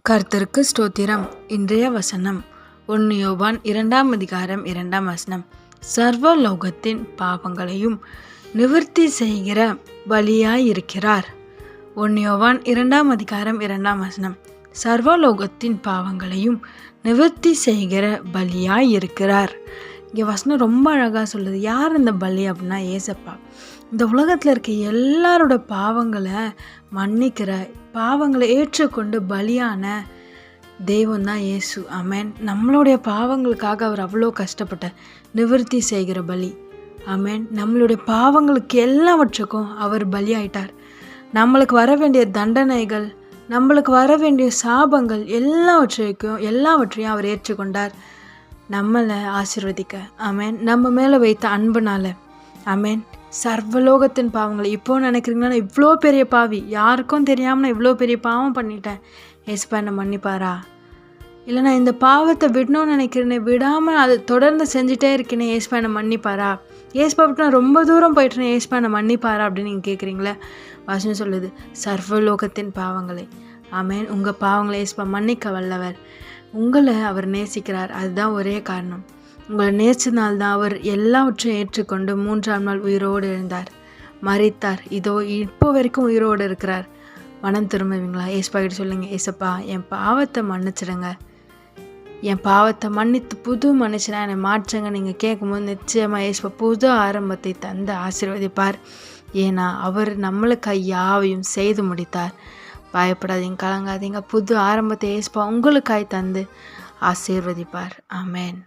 கர்த்தருக்கு ஸ்தோத்திரம். இன்றைய வசனம் 1 யோவான் 2 அதிகாரம் 2 சர்வலோகத்தின் பாவங்களையும் நிவர்த்தி செய்கிற பலியாயிருக்கிறார். 1 யோவான் 2 அதிகாரம் 2 சர்வலோகத்தின் பாவங்களையும் நிவர்த்தி செய்கிற பலியாயிருக்கிறார். இங்கே வசனம் ரொம்ப அழகாக சொல்லுது. யார் இந்த பலி அப்படின்னா ஏசப்பா. இந்த உலகத்தில் இருக்க எல்லாரோட பாவங்களை மன்னிக்கிற, பாவங்களை ஏற்றுக்கொண்டு பலியான தெய்வம் தான் இயேசு. ஆமென். நம்மளுடைய பாவங்களுக்காக அவர் அவ்வளோ கஷ்டப்பட்ட நிவர்த்தி செய்கிற பலி. ஆமென். நம்மளுடைய பாவங்களுக்கு எல்லாவற்றுக்கும் அவர் பலியாயிட்டார். நம்மளுக்கு வர வேண்டிய தண்டனைகள், நம்மளுக்கு வர வேண்டிய சாபங்கள் எல்லாவற்றையும் அவர் ஏற்றுக்கொண்டார் நம்மளை ஆசீர்வதிக்க. ஆமென். நம்ம மேலே வைத்த அன்புனால. ஆமென். சர்வலோகத்தின் பாவங்களை இப்போ நினைக்கிறீங்களா, இவ்வளோ பெரிய பாவி, யாருக்கும் தெரியாமல் நான் இவ்வளோ பெரிய பாவம் பண்ணிட்டேன், ஏசப்பா என்னை மன்னிப்பாரா? இல்லை நான் இந்த பாவத்தை விடணும்னு நினைக்கிறேனே, விடாமல் அதை தொடர்ந்து செஞ்சுட்டே இருக்கேனே, ஏசப்பா என்னை மன்னிப்பாரா? ஏசப்பா விட்டு நான் ரொம்ப தூரம் போயிட்டேனே, ஏசப்பா என்னை மன்னிப்பாரா அப்படின்னு நீங்கள் கேட்குறீங்களே. வசனம் சொல்லுது, சர்வலோகத்தின் பாவங்களை. ஆமென். உங்கள் பாவங்களை ஏசப்பா மன்னிக்க வல்லவர். உங்களை அவர் நேசிக்கிறார். அதுதான் ஒரே காரணம். உங்களை நேசினால்தான் அவர் எல்லாவற்றையும் ஏற்றுக்கொண்டு 3ஆம் நாள் உயிரோடு எழுந்தார், மரித்தார். இதோ இப்போ வரைக்கும் உயிரோடு இருக்கிறார். மனம் திரும்புவீங்களா? ஏசப்பா கிட்ட சொல்லுங்க, ஏசப்பா என் பாவத்தை மன்னிச்சிடுங்க, என் பாவத்தை மன்னித்து புது மனுஷனா என்னை மாற்றுங்க. நீங்கள் கேட்கும்போது நிச்சயமாக ஏசப்பா புது ஆரம்பத்தை தந்து ஆசீர்வதிப்பார். ஏன்னா அவர் நம்மளுக்கு யாவையும் செய்து முடித்தார். பயப்படாதீங்க, கலங்காதீங்க. புது ஆரம்பத்தை ஏசப்பா உங்களுக்காய் தந்து ஆசீர்வதிப்பார். ஆமென்.